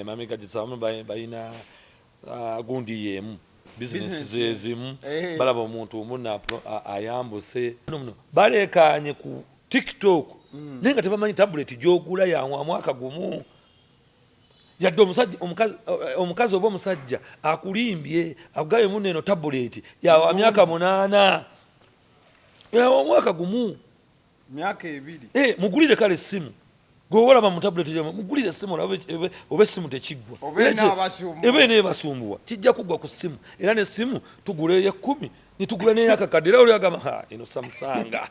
mami Gadget abamu balina gundi yemu bizinesi ezimu balaba omuntu omu ayambuse balekanye ku TikTok naye nga tebamanyi tablet gy'ogula yanwa mwaka gumu yadde omukazi oba omusajja akulimbye akugabe muno eno tablet yawa myaka 8 yawa mwaka gumu myaka 2 mugulire kale essimu gwewalaba mu tablet yamu mugulire essimu oba essimu tekiggwa ebe nebasumbuwa kijja kuggwa ku ssimu era n'essimu tugula eya 10 nitugula n'eyakakadde era olyagamba eno samusanga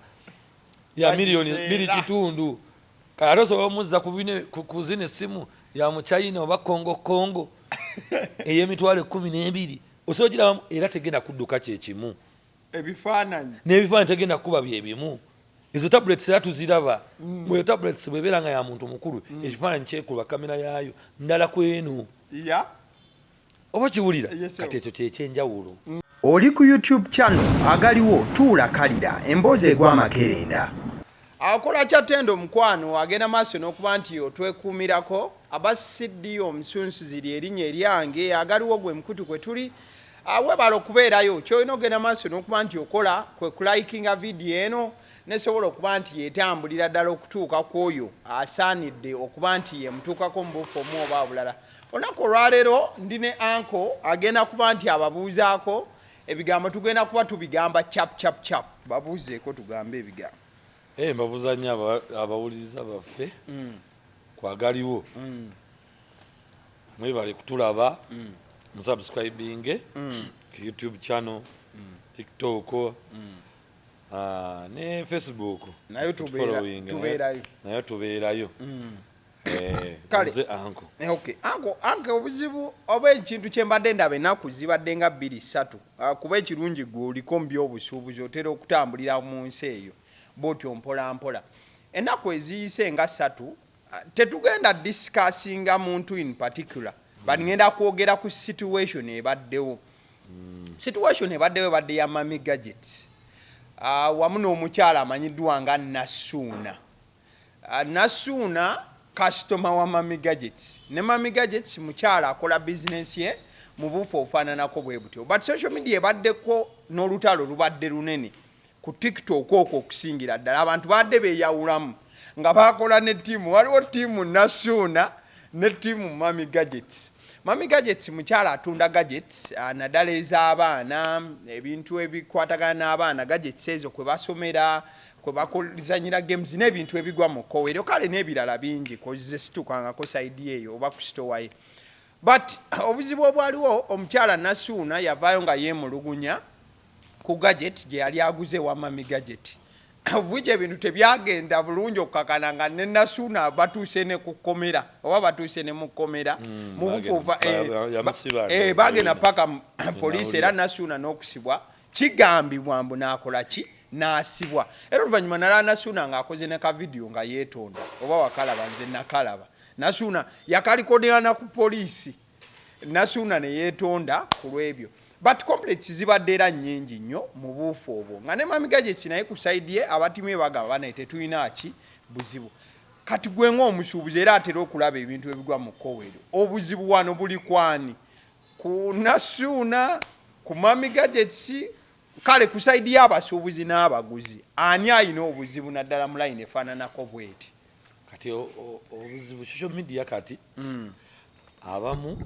ya milioni 2.5 kale osobola omuzza ku zino essimu ya muchina oba kongo ey'emitwalo 12 osobola giraba era tegenda kudduka kyekimu n'ebifaananyi tegenda kuba byebimu izo tablets era tuziraba bwe tablets bwebera nga ya muntu mukulu ekifaananyi kyekuba kamera yaayo ndala kwenu oba kiwulira kati ekyo kyekyenjawulo. Oli ku YouTube channel Agaliwo tuula kalira emboozi egw'amakerenda. Akola kyatendo omukwano agenda maaso n'okuba nti otwekuumirako abasiddi omusunsu ziri erinnya eryange Agaliwo gwe mukutu kwe tuli webala okubeerayo kyolina ogenda maaso n'okuba nti okola kwe kulikinga vidiyo eno nesobola okuba nti yetambulira ddala okutuuka ku oyo asaanidde okuba nti yemutuukako mu bufu omu oba obulala. Olunaku olwaleero ndi ne Anko agenda kuba nti ababuuzaako ebigambo tugenda kuba tubigamba cap babuuzeeko tugambe ebigambo. Mbabuuza nnyo abawuliriza baffe ku Agaliwo mwebale kutulaba musubscribing ku YouTube channel TikTok ne Facebook nayo tubeerayo kale Anko Anko obuzibu oba ekintu kyembadde ndaba ennaku zibadde nga 2-3 kuba ekirungi gwe oliko mu by'obusuubuzi otera okutambulira mu nsi eyo bw'otyo mpola ennaku eziyise nga 3 tetugenda discussinga muntu in particular but ngenda kwogera ku situation ebaddewo ebadde ya mami Gadget wamu n'omukyala amanyiddwa nga Nassuna customer wa mami Gadget ne mami Gadget mukyala akola business ye mu bufu ofaananako bwe butyo but social media ebaddeko n'olutalo lubadde lunene ku TikTok okwo okusingira ddala abantu badde beeyawulamu nga bakola ne ttiimu waliwo ttiimu Nassuna ne ttiimu mami Gadget. Mami Gadget mukyala atunda gadgets naddala ez'abaana ebintu ebikwatagana n'abaana gadgets ezo kwe basomera kwe bakozanyira games n'ebintu ebigwa mu kkoweero kale n'ebirala bingi kozize situkangako saidi eyo oba ku sitowa ye but obuzibu obwaliwo omukyala Nassuna yavaayo nga yeemulugunya ku gadget gye yali aguze wa mami Gadget obwije ebintu tebyagenda bulungi okukakana nga ne Nassuna batuuse ne kukomera oba batuuse ne mukomera mu bufuuva bagenda paka poliisi era Nassuna n'okusibwa kigambibwa mbu n'akola ki n'asibwa era oluvannyuma nalaba Nassuna ng'akoze ne ka vidiyo nga yeetonda oba wakalaba nze nakalaba Nassuna yakalikodera ku poliisi Nassuna ne yeetonda ku lw'ebyo but complex zibadde era nnyingi nnyo mu buufu obwo nga ne mami Gadget naye ku side ye abatimwe bagamba banaye tetulina ki buzibu kati gwe ng'omusuubuzi era atera okulaba ebintu ebigwa mu kkoweero obuzibu wano buli kwani ku Nassuna ku mami Gadget kale ku side y'abasuubuzi n'abaguzi ani ayina obuzibu naddala mu line efaananako bweti kati obuzibu social media kati abamu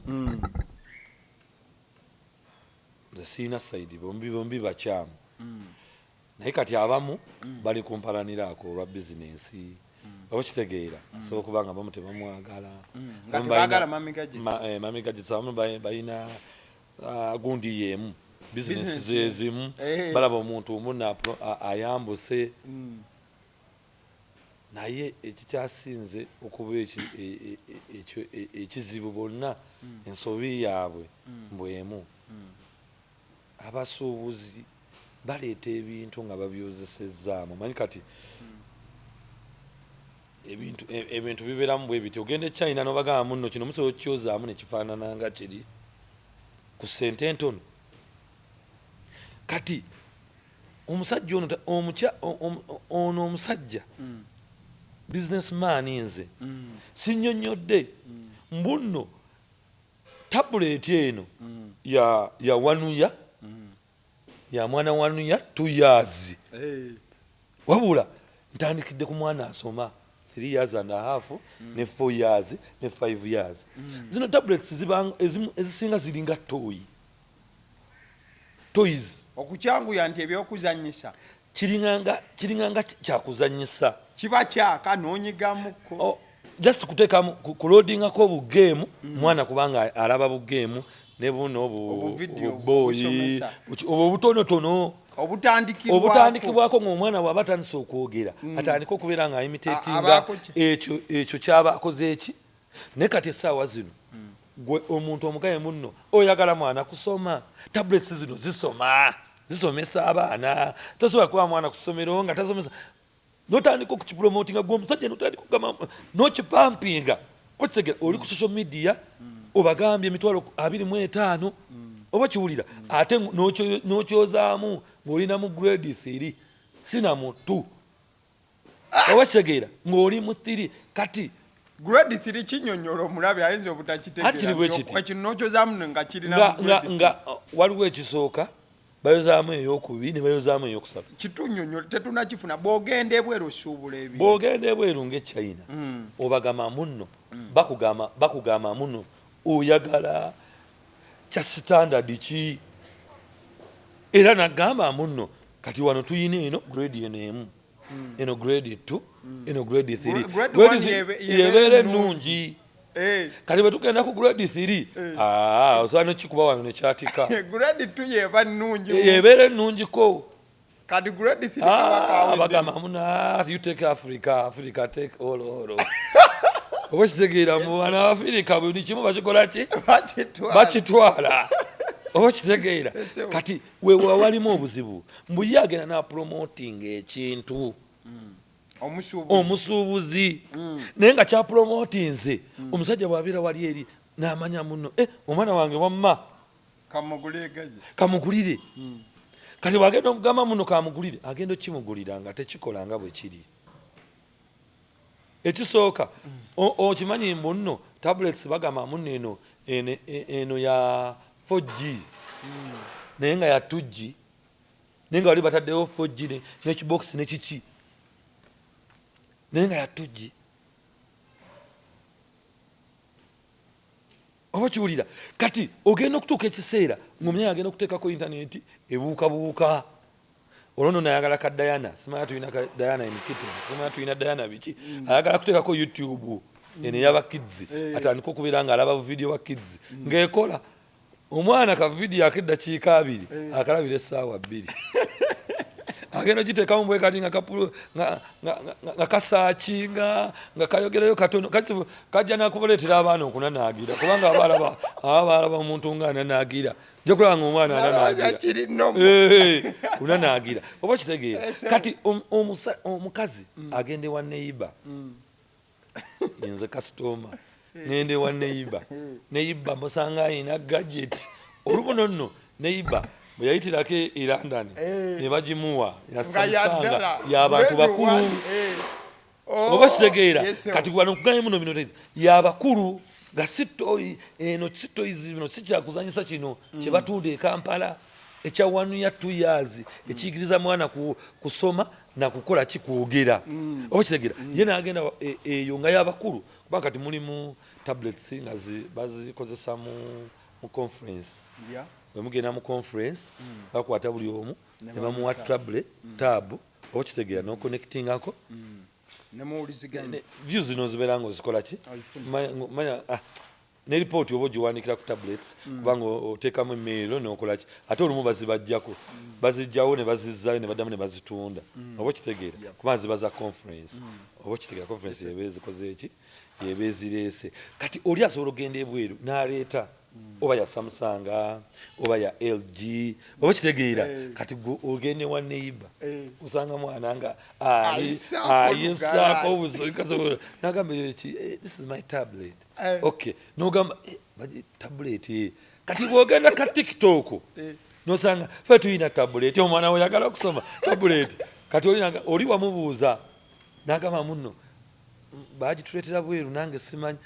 siina saidi bombi bakyamu naye kati abamu bali kumpalanirako olwa bizinensi oba kitegeera so kubanga abamu tebamwagala mami Gadget abamu balina gundi yemu bizinesi ezimu balaba omuntu omu ayambuse naye ekikyasinze okuba ekizibu bonna ensobi yaabwe mbwemu abasuubuzi baleeta ebintu nga babyozesezaamu manyi kati ebintu bibeeramu bwe biti ogenda e China n'obagamba munno kino musobola okukyozaamu ne kifaanana nga kiri ku ssente entono kati omusajja ono omusajja businessman nze sinnyonnyodde mbunno tablet eno ya wanuya ya mwana wanuya 2 years wabula ntandikidde ku mwana asoma 3 years and a half ne 4 years ne 5 years zino tablets ezisinga ziringa toys okukyanguya nti ebyokuzanyisa kiringanga kyakuzanyisa kiba kyaka nonyigamuko just kuteeka kulodingako obugemu mwana kubanga alaba bugemu ne buno obuboyi obutonotono obutandikibwako ng'omwana bw'aba atandise okwogera atandika okubeera nga imitatinga ekyo kyaba akoze eki naye kati essaawa zino gwe omuntu omugaye munno oyagala mwana kusoma tablets zino zisomesa abaana tosobola kuba mwana ku ssomero nga tasomesa notandika okukipromotinga gwe omusajja notandika okugamba nokipampinga okitegera oli ku social media obagambye emitwalo 25 oba kiwulira ate nokyozaamu ng'olina mu grade 3 sina mu 2 oba kitegeera ng'oli mu 3 kati grade 3 kinyonyola omulabe ayinza obutakitegeeraekinokyozaamu nga kirina nga waliwo ekisooka bayozaamu eyokubiri ne bayozaamu eyokusatu kitunyonyola tetunakifuna bw'ogenda ebweru osuubula ebyo bw'ogenda ebweru ng'ekyayina obagamba munno bakugamba munno oyagala kya standard ki era nagamba munno kati wano tuyina eno grade eno eno grade 2 eno grade 3 yebeera ennungi kati bwe tugenda ku grade 3 osobola nekikuba wano nekyatika grade 2 yeba nnungi yebeera ennungiko kati grade 3 bagamba muna you take Africa take all oba kitegeera mu bana Africa buli kimu bakikola ki bakitwala oba kitegeera kati wewe walimu obuzibu mbuye agenda na promoting ekintu omusuubuzi naye nga kyapromotinze omusajja bw'abeera wali eri n'amanya muno omwana wange wamma kamugulire kati bw'agenda okugamba muno kamugulire agenda okimugulira nga tekikola nga bwe kiri ekisooka okimanyi mbu nno tablets bagamba muno eno ya 4G naye nga ya 2G naye nga wali bataddewo 4G n'ekibox n'ekiki naye nga ya 2G oba kiwulira kati ogenda okutuuka ekiseera ng'omunyaya agenda okuteekako intaneti ebuukabuuka olwono nayagala ka Diana simanya tulina ka Diana emikiti simanya tulina Diana biki ayagala kuteekako YouTube eno ey'abakids atandika okubeera nga alaba buvidiyo bwa kids ng'ekola omwana ka vidiyo ak'eddakiika 2 akalabira essaawa 2 agenda ogiteekamu bwekati nga kasaakinga nga kayogerayo katono kajja nakuboleetera abaana okunanaagira kubanga abalaba omuntu nga ananaagira nja kulaba nga omwana ananaagira kunanaagira oba kitegeera kati omukazi agenda ewa neyiba nze kasitoma ngende ewa neyiba musanga ayina gadget olubuno nno neyiba bwe yayitirako e London ne bagimuwa yasamusanga y'abantu bakulu oba kitegeera kati wano kuganye muno bino y'abakulu nga sitoyi eno sitoyizi bino si kyakuzanyisa kino kye batunda e Kampala ekya 1 year 2 years ekiyigiriza mwana kusoma na kukola kikwogera oba kitegeera ye n'agenda eyo nga y'abakulu kuba kati mulimu tablets nga bazikozesa mu conference bwe mugenda mu conference bakwata buli omu ne bamuwa tab oba kitegeera n'oconnectingako views zino zibeera nga ozikola ki manya ne report oba ogiwandikira ku tablets kubanga oteekamu email n'okola ki ate olumu bazibajjako bazijjawo ne bazizzaayo ne baddamu ne bazitunda oba kitegeera kubanga ziba za conference oba kitegeera conference yeba ezikoze eki yeba ezireese kati oli asobola ogenda ebweru n'aleeta oba ya Samsung oba ya LG oba kitegeera kati ogende wa neighbor usanga mwana nga ayisaako obusozi nagamba this is my tablet okay nogamba tablet kati bwogenda ka TikTok nosanga fe tuyina tablet omwana we yagala okusoma tablet kati oli wamubuuza nagamba muno bagituleetera bweru nange simanyi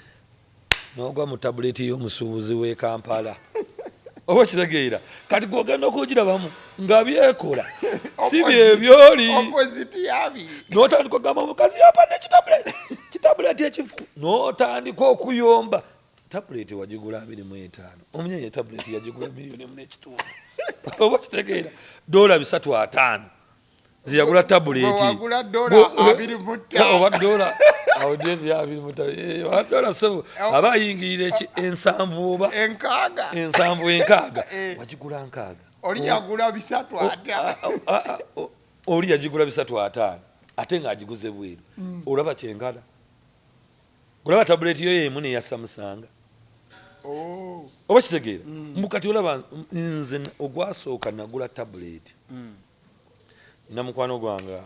n'ogwa mu tabuleti y'omusuubuzi w'e Kampala oba kitegeera kati gwogenda okugirabamu nga byekola si byebyoli n'otandika ogamba omukazi yapadde kitabuleti ekifu n'otandika okuyomba tabuleti wagigula 25 omunyenye tabuleti yagigula $1.5 oba kitegeera $305 ziyagula tabuleti oba dola aba ayingirira ensanvu oba enkaaga wagigula nkaaga oli yagula 300 ate oli yagigula 305 ate ng'agiguze bweru olaba kyenkala olaba tabuleti yo yemu neyasamusanga oba kitegeera mukati olaba nze ogwasooka nagula tabuleti nina mukwano gwange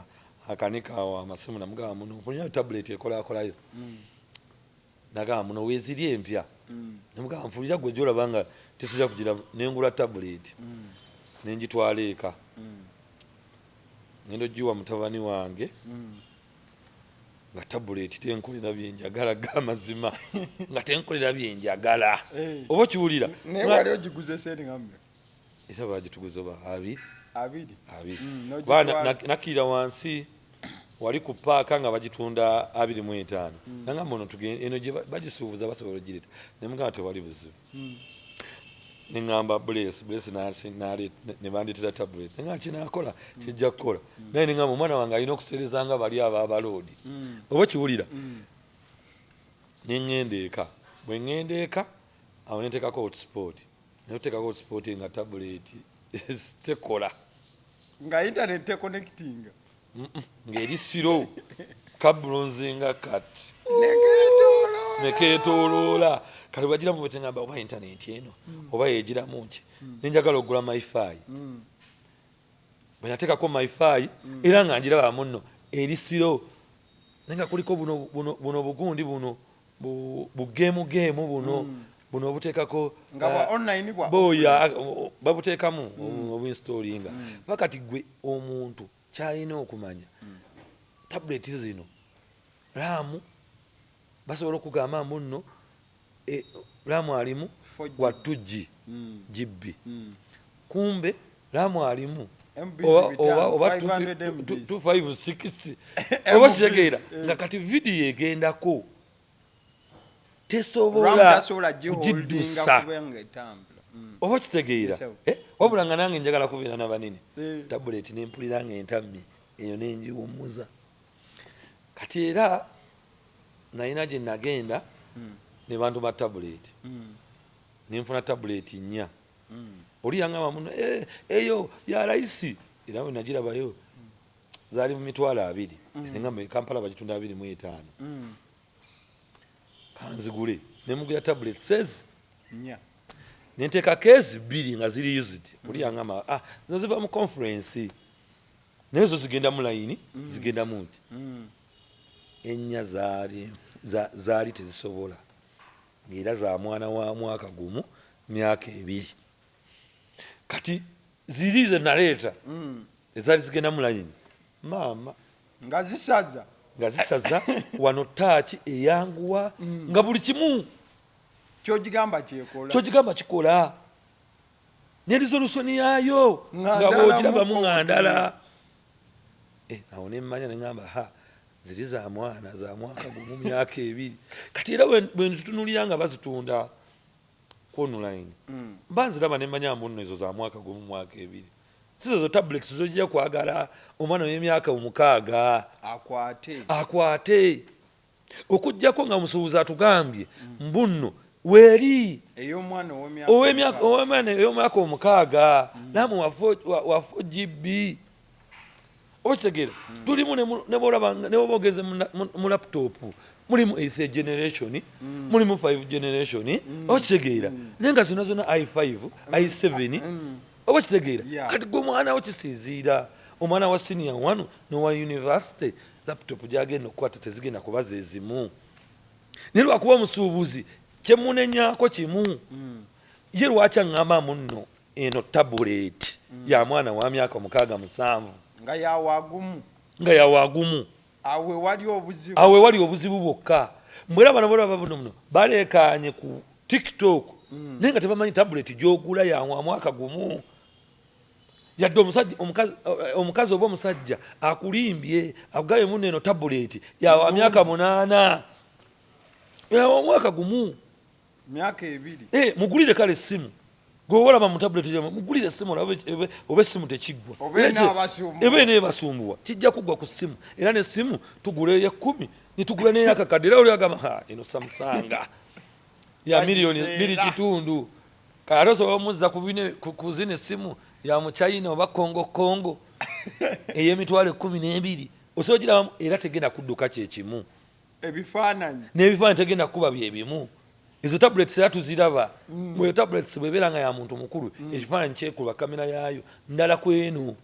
akanika amasimu namugamba muno nfunyayo tabuleti ekolakolayo nagamba muno weeziri empya namugamba nfunira gwe gyolaba nga tetujja kugira nengula tabuleti nenjitwala eka ngendo giwa mutabani wange nga tabuleti tenkolera byenjagala gamazima nga tenkolera byenjagala oba kiwulira wali ogiguze sente ngambe era bagituguza ba abiri nakira wansi wali ku paaka nga bagitunda 25 nanga mbono tugende eno gye bagisuubuza basobola ogireta nemugamba tewali buzibu neŋŋamba bless ne bandeetera tablet nga kinakola kijja kukola naye neŋŋamba omwana wange alina okusereza nga bali abo abaloodi oba kiwulira neŋŋenda eka bwe ŋŋenda eka awo nenteekako hotspot neoteekako hotspot nga tablet tekola nga internet teconnectinga ng'eri siro kabulonzinga kati neketoloola kale wagiramu bwetengamba oba intaneti eno oba yegiramu ki nenjagala okugula myfi bwenateekako myfi era nga njiraba muno eri siro nenga kuliko buno bugundi buno bugeemugeemu buno obuteekako boya babuteekamu obuinstolinga pakati gwe omuntu kyalina okumanya tabuleti zino raamu basobola okugamba muno raamu alimu wa 2G GB kumbe raamu alimu oba 256 oba kitegeera nga kati vidiyo egendako tesobola kugiddusa oba kitegeera wabula nga nange njagala kubeera nabanene tabuleti nempulira nga entamye eyo nenjiwumuza kati era nalina gye nagenda ne bantu ba tabuleti nenfuna tabuleti 4 oli yangamba muno eyo ya layisi era we nagirabayo zaali mu $20 nengamba Kampala bagitunda 25 kanzigule nemugula tabuleti says nenteeka keezi 2 nga ziri used oli yangamba zo ziva mu conference naye zo zigenda mu layini zigenda muki 4 zaali tezisobola ng'era za mwana wa mwaka gumu myaka 2 kati ziri ze naleeta ezaali zigenda mu layini maama nga zisaza wano taaki eyanguwa nga buli kimu kyogigamba kikola ne resolution yaayo nga bwogirabamu nga ndala awo nemmanya neŋŋamba ziri za mwana za mwaka gumu myaka 2 kati era bwe nzitunulira nga bazitunda ku online mba nziraba nemmanya mbuno ezo za mwaka gumu mwaka 2 sizo tablet zojja kwagala omwana w'emyaka 6 akwate okujjako nga musuubuzi atugambye mbuno weri ey'omwaka 6 namwe wa 4GB okitegeera tulimu nebogeze mu laptop mulimu 8th generation mulimu 5 generation okitegeera naye nga zona i5 i7 oba kitegeera kati gwe omwana wo kisinziira omwana wa senior 1 nowa university laptop gyagenda okukwata tezigenda kubaza ezimu naye lwakuba omusuubuzi kyemunenyako kimu ye lwaki aŋŋamba muno eno tabuleti ya mwana wa myaka 6-7 nga yawagumu awe wali obuzibu bwokka mbwera bana bora babuno balekanye ku TikTok nenga tebamanyi tablet gyogula ya mwaka gumu yadde omukazi oba omusajja akulimbye akugaye muneno tablet ya myaka 8 ya mwaka gumu myaka 2 mugulire kale simu gowola ba mu tablet mugulire simu oba simu tekiggwa ebe ne basumbuwa kijja kugwa ku simu era ne simu tugule ya 10 nitugula ne yakakadira oli agama ino Samsung ya milioni 2 karoso omuzza kuzine simu ya mu China oba Kongo eyemitwale 12 osogira era tegenda kudduka kyekimu ebifaananyi tegenda kuba byebimu izo tablets yatuziraba mwe tablets bweberanga ya muntu mukulu ekifaananyi kyekuba kamera yayo ndala kwenu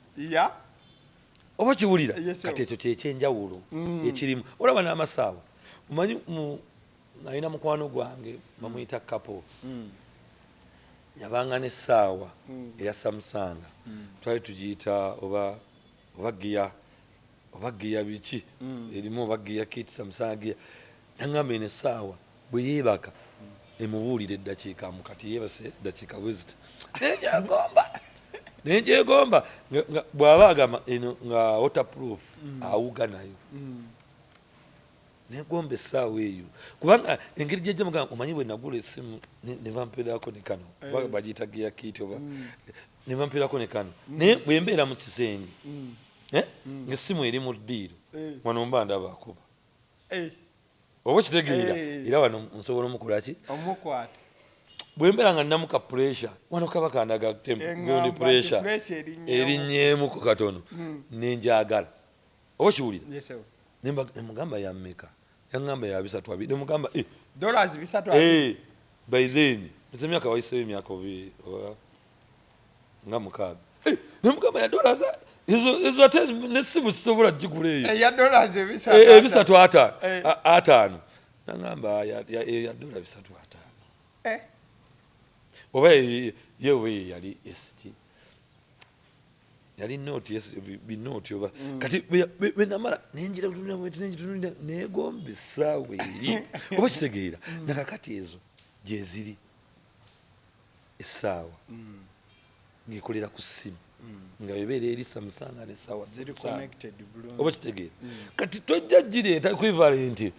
oba kiwulira kati ekyo kyekyenjawulo ekirimu olaba n'amasaawa omanyi nalina mukwano gwange bamuyita kapo yabanga n'essaawa eya Samsung twali tugiyita oba giya biki erimu oba giya kit Samsung giya nangamba eno essaawa bwe yeebaka emubuulira eddakiika mukati yeebase eddakiika bwezita nenjegomba bw'aba agamba eno nga waterproof awuga nayo negomba essaawa eyo kubanga engeri gyejja mugamba omanyi bwe nagula essimu ne bampeerako ne kano oba bagiyita giya kit oba ne bampeerako ne kano naye bwe mbeera mu kisenge ng'essimu eri mu ddiiro wano mba ndaba akuba oba kitegeera era wano nsobola omukolaki omukwata bwe mbeera nga nnamuka pressure wano kaba kandaga tempondi pressure erinnyeemuko katono nenjagala oba kiwulira nemugamba yammeka yaŋŋamba ya 320 nemugamba $320 by then nze emyaka wayiseyo emyaka nga 6 nemugamba ya dollars ezo ate nesimu sisobola gigula eyo ya dollars ebisatu ataano naŋŋamba ya $305 oba yewe yali SG yali noti binoti oba kati benamala nenjira negomba essaawa eri oba kitegeera nakakati ezo gyeziri essaawa ngekolera ku ssimu nga bebeera eri Samsung n'essaawa oba kitegeera kati tojja gireeta equivalent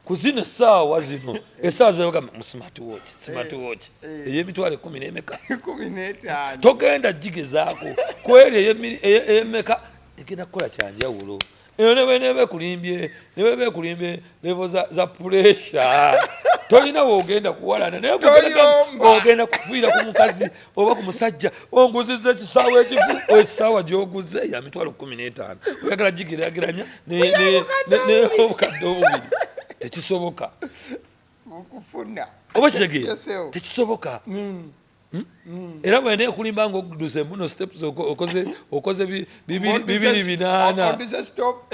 kuzina essaawa zino essaawa zebagamba mu smart watch eyemitwale 10 n'emeka 15 togenda gigezaako kweri eyemeka egenda kukola kyanjawulo eyo nebekulimbye levo za pressure tolina woogenda kuwalana naye ogenda kufiira ku mukazi oba ku musajja onguziza ekisaawa gyoguze ya mitwalo 15 oyagala gigeraageranya n'obukadde obubiri tekisoboka okufuna oba kitegeera tekisoboka era bwene ekulimba nga okudusa embuno steps okoze 2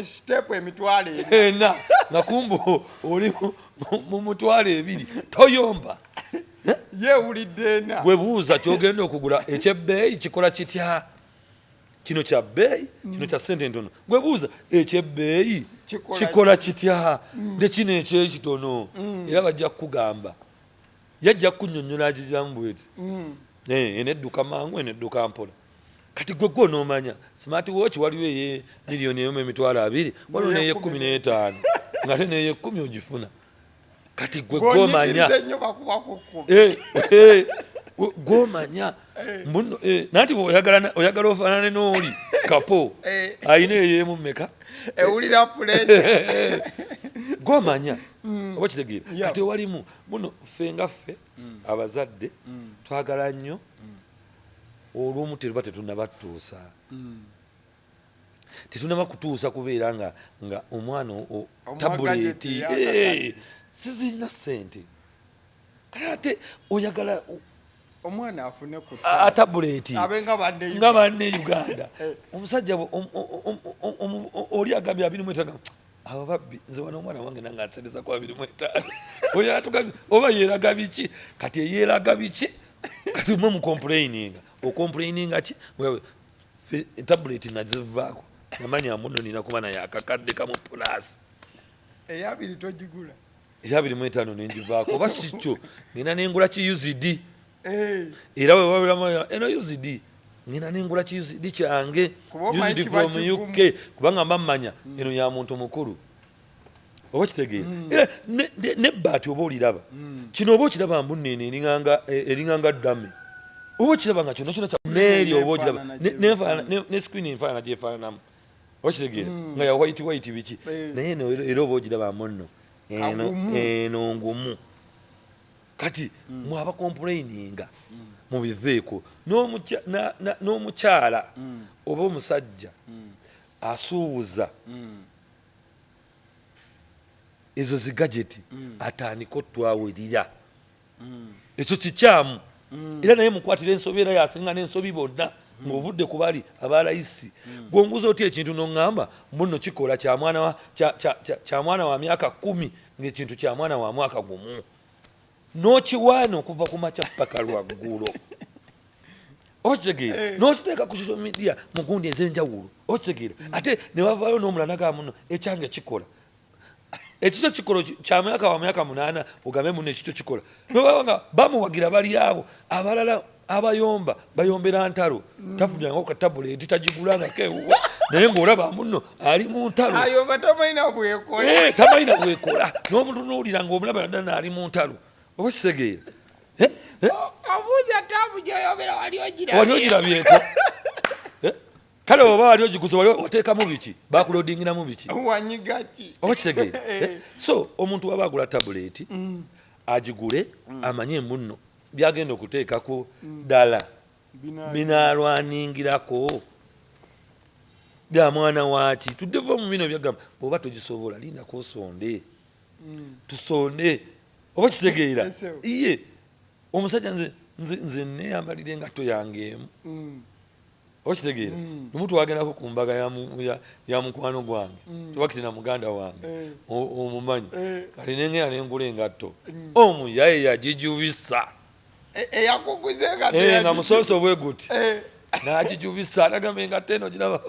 step emitwale ena nga kumbu oli mu mutwale 2 toyomba yeewulidde ena bwebuuza kyogenda okugula ekyebbeeyi kikola kitya kino kya bbeeyi kino kya sente ntono bwebuuza ekyebbeeyi kikola kitya ne kino ekyekitono era bajja kukugamba yajja kunnyonnyola agijjamu bweti enedduka mangu enedduka mpola kati gwe onoomanya smart watch waliwo eye miliyoni emu emitwalo 2 waliwo neye 15 ngate neye 10 ogifuna kati gwe gwomanya nanti oyagala ofaanane n'oli kapo ayina eyemu mmeka ewulira pressure gwomanya oba kitegeera kati walimu muno ffe nga ffe abazadde twagala nnyo olw'omu teruba tetunnabatuusa tetunaba kutuusa kubeera nga omwana tabuleti sizirina ssente kale ate oyagala omwana afune ku tabuleti nga banne Uganda omusajja oli agambye 25 abo babbi nze wano omwana wange nanga ansendeza kwa 25 oli atugambye oba yeeraga biki kati yeeraga biki kati mwe mucomplaininga ki tabuleti nazivaako namanya muno nina kuba naye akakadde kamu plus eyabiri togigula era 25 nenjivaako oba sikyo ngenda nengula ki UZD era we wabiramu eno UZD ngenda nengula ki UZD kyange UZD from UK kubanga mmanya eno ya muntu mukulu oba kitegeera era nebbaati oba oliraba kino oba okiraba mbunene eringanga ddame oba okiraba nga kyonna neeri oba okiraba ne screen enfaanana gyefaananamu oba kitegeera nga ya white biki naye era oba ogiraba munno eno ngumu kati mwaba complaininga mubiveeko n'omukyala oba omusajja asuubuza ezo zi gadget atandika otwawulira ekyo kikyamu era naye mukwatira ensobi era yasinga n'ensobi bonna ng'ovudde ku bali abalayisi gwonguza otya ekintu n'oŋŋamba muno kikola kya mwana wa myaka 10 ng'ekintu kya mwana wa mwaka gumu n'okiwaana okuva ku makya paka lwaggulo okitegeera n'okiteeka ku social media mu gundi ez'enjawulo okitegeera ate ne wavaayo n'omulala nagaa muno ekyange kikola ekikyo kikola kya myaka wa myaka 8 ogambe muno ekikyo kikola nobanga bamuwagira bali awo abalala abayomba bayombera ntalo tafunyangawo ka tabuleti tagigulangako ewuwa naye ng'olaba muno ali mu ntalo tamalina bwekola n'omuntu n'owulira ng'omulaba naddala ali mu ntalo oba kisegeera wali ogirabyeko kale oba wali ogiguza wali oteekamu biki bakulodingiramu biki oba kisegeera so omuntu waba agula tabuleti agigule amanye muno byagenda okuteekako ddala binaalwaningirako bya mwana waaki tuddevo mu bino byagamba oba togisobola lindako osonde tusonde oba kitegeera iye omusajja nze neyambalira engatto yange emu oba kitegeera omuntu wagendako ku mbaga ya mukwano gwange tewakiti muganda wange omumanyi kati nengera nengula engatto omuyaye yagijubisa nga musooso bwe guti nagijubisa nagamba engatto eno giraba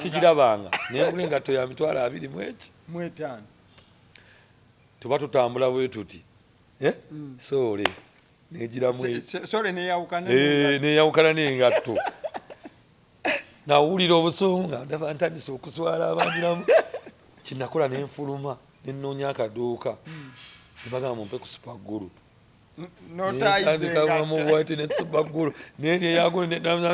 sigirabanga nengula engatto ya 25 tuba tutambula bwe tuti soole neyawukana n'engatto nawulira obusonga ndaba ntandise okuswala abangiramu kinakola nenfuluma nenoonya akaduuka nebagamba mumpe ku supagulu notandikamuwati nesupagulu neneyagulu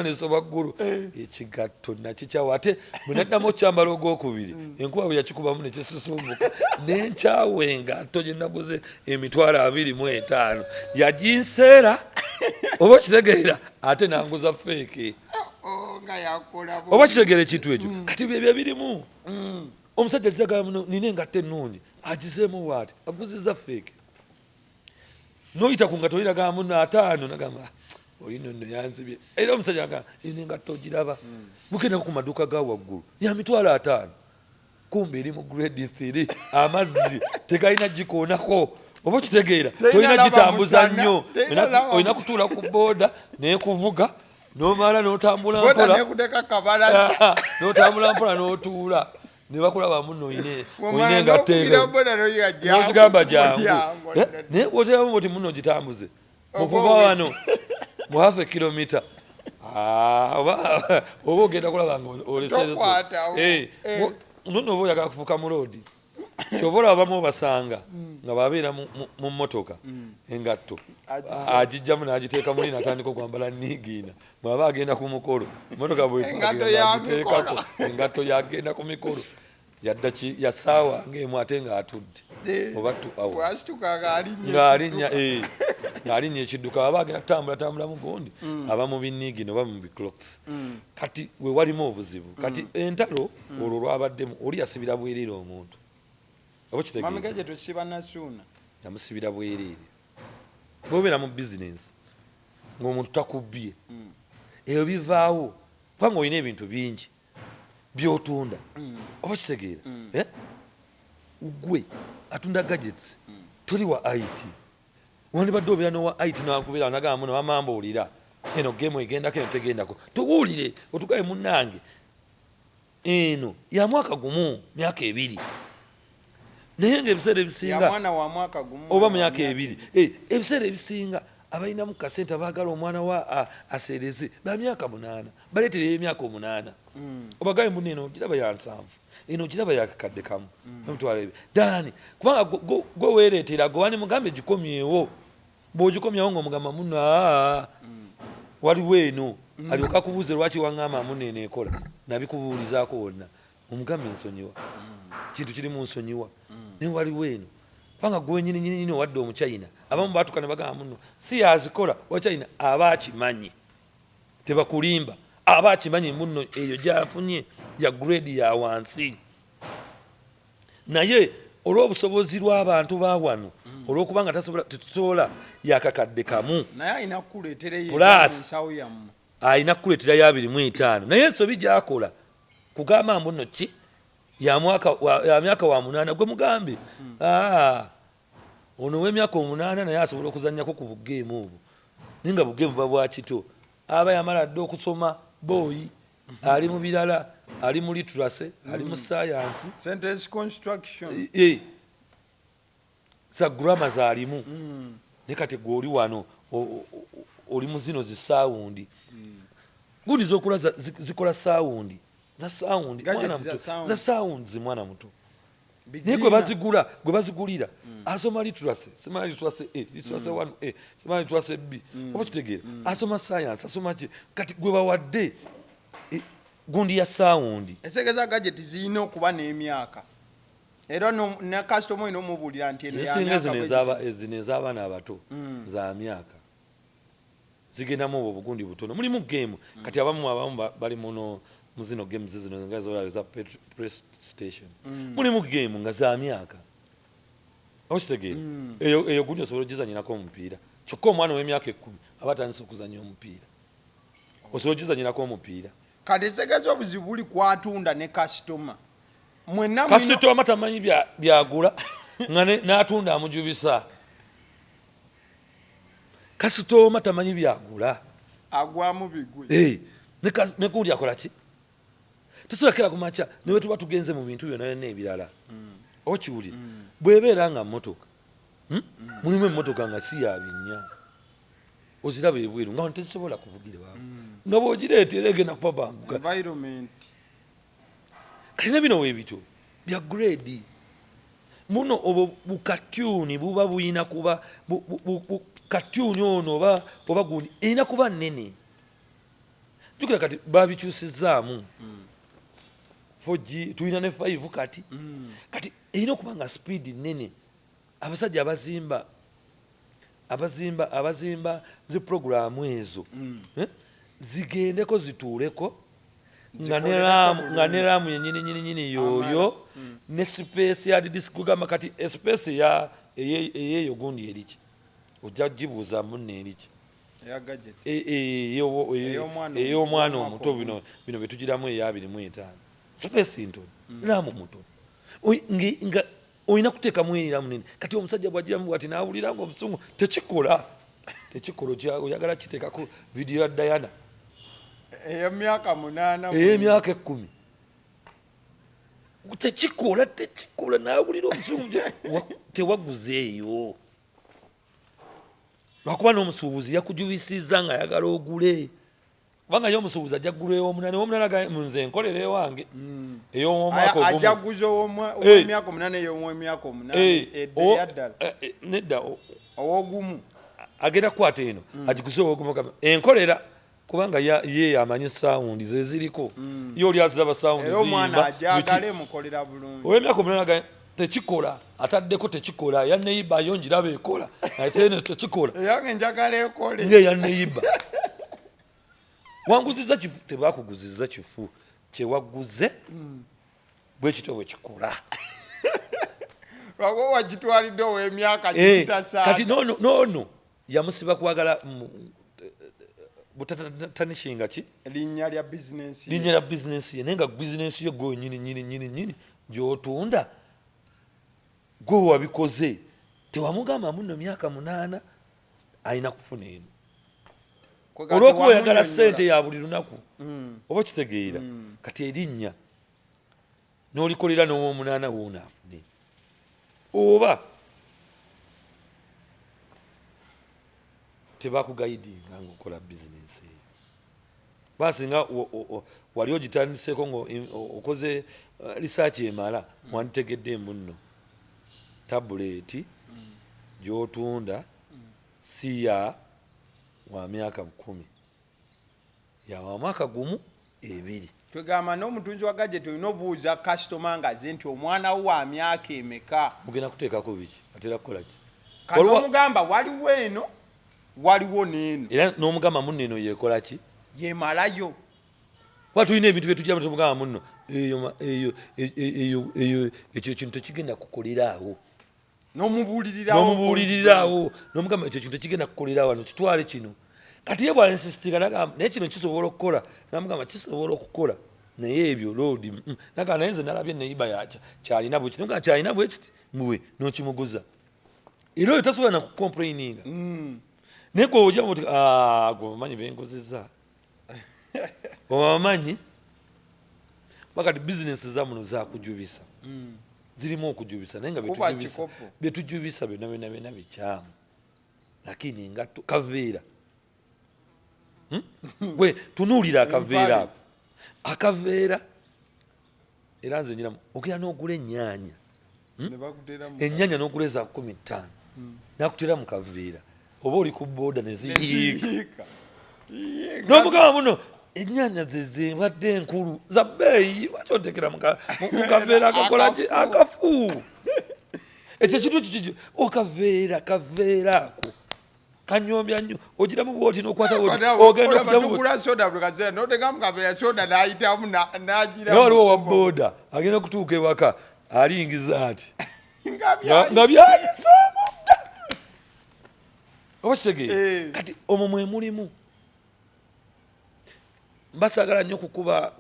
nesobaggulu ekigatto nakikyawa ate bwe naddamu okyambala ogwokubiri enkuba bwe yakikubamu nekisusumuka nenkyawa engatto gye naguze 25 yaginseera oba kitegeera ate nanguza feeke oba kitegeera ekintu ekyo kati byebyo birimu omusajja kizagala muno nina engatto ennungi agizeemu bwati aguziza feeke noyita ku ngatto oyiragala muno 5 nagamba oyino nno yanzibye era omusajja agamba ino engatto ogiraba mugendako ku maduuka ga waggulu ya 5 kumbe eri mu grade 3 amazzi tegalina gikoonako oba kitegeera tolina gitambuza nnyo olina kutuula ku booda nekuvuga nomala notambula mpola notuula nebakulaba muno oyina engatteekigamba jangu naye bwoteramu oti muno gitambuze mukuva wano muhafe kilomita oba ogenda kulaba nga olesereso nono oba oyagala kufuuka mu loodi kyoba olaba bamu obasanga nga babeera mu mmotoka engatto agijjamu n'agiteeka muli natandika okwambala niigiina mwaba agenda ku mukolo mmotoka bwegiteekako engatto yagenda ku mikolo yadda yasaawa ng'emu ate ng'atudde oba ng'alinnya ekidduka baba agenda kutambula mu gundi aba mu biniigino oba mu bicloks kati we walimu obuzibu kati entalo olwo lwabaddemu oli yasibira bwereere omuntu yamusibira bwereere bwobeera mu bizinensi ng'omuntu takubbye ebyo bivaawo kubanga olina ebintu bingi byotunda oba kitegeera gwe atunda gadgets toli wa IT wandibadde obeera nowa IT nakubeera nagamba muno wamamba olira eno gemu egendako eno tegendako tubuulire otugaye munnange eno ya mwaka gumu myaka 2 naye ng'ebiseera ebisinga mwana wa mwaka gumu oba myaka ebiri ebiseera ebisinga abalinamu kasente abaagala omwana wa aseereze ba myaka 8 baleetereyo emyaka 8 obagaye munne eno ogiraba ya 7 eno ogiraba yakakadde kamu bamutwala ebyo dani kubanga gwe weereetera gwe wani mugambe gikomyewo bw'ogikomyawo ng'omugamba muno waliwo eno alyoka kubuuze lwaki waŋŋamba muno eno ekola nabikubuulizaako wonna omugambe nsonyiwa kintu kirimu nsonyiwa naye waliwo eno kubanga gwe nyini owadde omuchina abamu baatuka ne bagamba muno si yazikola wachina aba akimanyi tebakulimba aba akimanyi muno eyo gyafunye ya grade ya wansi naye olw'obusobozi lw'abantu ba wano olw'okubanga tetusobola yakakadde kamu naye alina kukuleetera ensawo yammwe alina kukuleetera ya 25 naye ensobi gyakola kugamba mbuno ki ya myaka wa 8 gwe mugambe ono w'emyaka 8 naye asobola okuzannyako ku bugeemu obwo naye nga bugeemu buba bwakito aba yamala dde okusoma booyi ali mu birala ali mu literacy ali mu science sentence construction sa grammar zaalimu ne kati gwe oli wano oli mu zino zisaawundi gundi z'okola zikola saawundi za saawundi mwana muto za saawundi mwana muto naye gwe bazigulira asoma literacy sima literacy literacy 1 sima literacy B oba kitegeera asoma science asoma ki kati gwe bawadde gundi ya saawundi enseegeza gadget zirina okuba n'emyaka era ne kasitoma olina omubuulira nti ezisinga zino ez'abaana abato za myaka zigendamu obwo obugundi butono mulimu geemu kati abamu bali muno muzino games zino nga zola za press station mulimu game nga za myaka okitegeera eyo gundi osobola ogizanyirako omupiira kyokka omwana w'emyaka 10 aba atandise okuzanya omupiira osobola ogizanyirako omupiira kati etegeeza obuzibu buli kwatunda ne kasitoma kasitoma tamanyi byagula nga n'atunda amujubisa kasitoma tamanyi byagula agwamu bigwe ne gundi akola ki tusobokera ku makya newe tuba tugenze mu bintu byonna byonna ebirala okiwulira bw'ebeera nga mmotoka mulimu emmotoka nga si ya binnya oziraba ebweru nga tezisobola kuvugira baawe nga bw'ogireetera egenda kupabanguka kalina bino weebityo bya grade muno obwo bukatyuni buba buyina kuba bukatyuni ono oba gundi erina kuba nnene jukira kati babikyusizaamu 4G tulina ne 5 kati erina okuba nga speed nnene abasajja abazimba zi programu ezo zigendeko zituuleko nga ne ramu yenyini yoyo ne space ya disk kugamba kati space eyeyo gundi eriki ojja gibuuza munne eriki ey'omwana omuto bino betugiramu eya 25 space ntono ramu mutono nga olina kuteekamu eramu nene kati omusajja bw'agiramu bwati n'awulira nga obusungu tekikola oyagala kiteekako vidiyo ya Diana ey'emyaka 8 ey'emyaka 10 tekikola n'awulira obusungu tewaguzeeyo lwakuba n'omusuubuzi yakujubisizza nga ayagala ogule kubanga yo omusuubuzi ajja kugulayo omunana nze nkolera ewange ey'omwaka ogumu ajja kuguza ow'emyaka 8 ey'omwemyaka 8 eddeyaddala nedda owogumu agenda kukwata eno agiguze owogumu enkolera kubanga ye amanyi saawundi ze ziriko yo oli aziraba saawundi era omwana ajagala emukolera bulungi ow'emyaka 8 tekikola ataddeko tekikola ya neiba yo njiraba ekola ate eno tekikola eyange njagala ekole ngeya neiba wanguziza kifu tebakuguziza kifu kyewaguze bwe kityo bwe kikola lwako wagitwalidde ow'emyaka gitasaana kati nono yamusiba kwagala butatanishinga ki linnya lya bizinensi ye naye nga bizinensi yo gwe nyini gy'otunda gwe wabikoze tewamugamba muno myaka 8 alina kufuna eno olw'okuba oyagala ssente ya buli lunaku oba kitegeera kati erinnya n'olikolera n'ow'omunaana woona afune oba tebakugayidinga ng'okola bizinensi eyo basinga wali ogitandiseko ng'okoze research emala wanditegedde munno tabuleti gy'otunda si ya wa myaka 10 ya wa mwaka gumu 2 twegamba n'omutunzi wa gadget olina obuuza customer ngaze nti omwana wo wa myaka emeka mugenda kuteekako biki atera kukola ki kati omugamba waliwo eno waliwo n'eno era n'omugamba munno eno yeekola ki yemalayo watulina ebintu byetujja tumugamba munno eyo ekyo ekintu tekigenda kukolerawo n'omubuulirirawo n'omugamba ekyo ekintu tekigenda kukolerawo wano kitwale kino kati ye bwainsistinga nagamba naye kino kisobola okukola namugamba kisobola okukola naye ebyo loodi nagamba naye nze nalabye neiba yaca kyalina bwekiti nogamba kyalina bwekiti muwe n'okimuguza era oyo tasobola nakucomplaininga naye gwe ojja muti gwe bamanyi benkozeza obamanyi bakati bizinesi zamuno zakujubisa zirimu okujubisa naye nga betujubisa byonna bikyamu lakini nga kaveera gwe tunuulira akaveera ako akaveera era nze nyiramu ogera n'ogula ennyaanya ennyaanya n'ogula eza 15 nakutera mu kaveera oba oli ku booda neziyiika n'omugamba muno ennyaanya zezebadde enkulu za bbeeyi lwaki ontekera mu kaveera akakola ki akafu ekyo kintu ekyo okaveera ako kanyombya nnyo ogiramu bwoti n'okwata waliwo wa booda agenda okutuuka ewaka alingiza ati nga byayisa omudda oba kitegeera kati omwo mwe mulimu basagala nnyo okukuba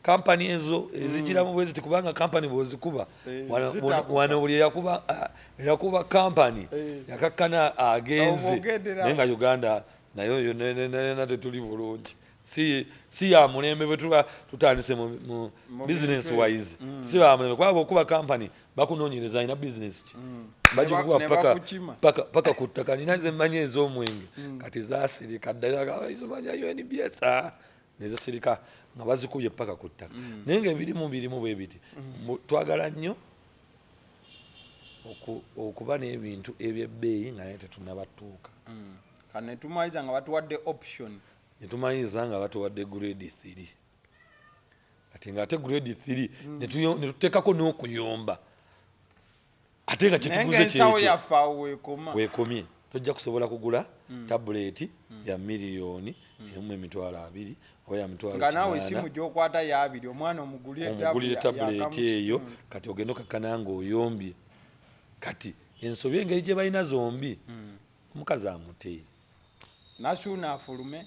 kampani ezo ezigiramu bweziti kubanga kampani bwozikuba wano buli eyakuba kampani yakakkana agenze naye nga uganda nayo nena tetuli bulungi si ya mulembe bwe tuba tutandise mu business wise si ya mulembe kwaba okuba kampani bakunoonyereza alina bizinesi ki bagikuba paka ku ttaka nina ze mmanyi ez'omwenge kati zasirika ddala izomanya UNBS nezisirika nga bazikubye paka ku ttaka naye nga birimu bwe biti twagala nnyo okuba n'ebintu ebyebbeeyi nga naye tetunnabatuuka kati netumaliza nga batuwadde option netumaliriza nga batuwadde grade 3 kati nga ate grade 3 netuteekako n'okuyomba ate nga kituguze kyekyo weekomye tojja kusobola kugula tabuleti ya miliyoni $20,000 oba ya mitwalo nga naawe esimu gy'okwata ya 2 omwana omugulire tabuleti eyo kati ogenda okakkana nga oyombye kati ensobi engeri gye balina zombi omukazi amuteeri Nassuna afulume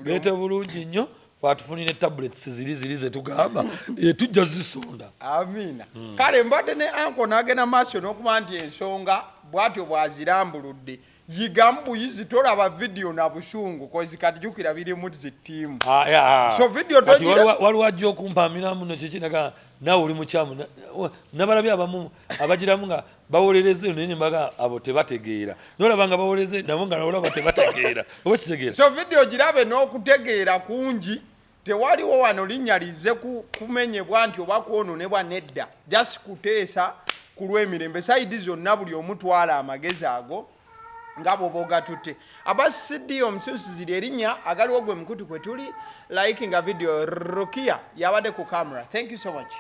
beete bulungi nnyo fatufunire tablets ziri zetugamba tujja zisonda amina kale mbadde ne Anko n'agenda maaso n'okuba nti ensonga bwatyo bwazirambuludde yigamu buyizi tolaba video na busungu kozi kati jukira biri mu zitiimu so video waliwo ajja okumpamira muno kikinaga nawe oli mukyamu nabalabye abamu abagiramu nga bawolereze naye mbaga abo tebategeera nolaba nga bawolereze nabo nga olaba tebategeera oba kitegeera so video girabe n'okutegeera kungi tewaliwo wano linnya lize kumenyebwa nti oba kwononebwa nedda just kuteesa ku lw'emirembe saidi zonna buli omutwala amagezi ago ngabo boga tutte abasidi omusunsuzi erinnya agaliwo gwe mukutu kwe tuli like nga video Rukia yabadde ku camera. Thank you so much.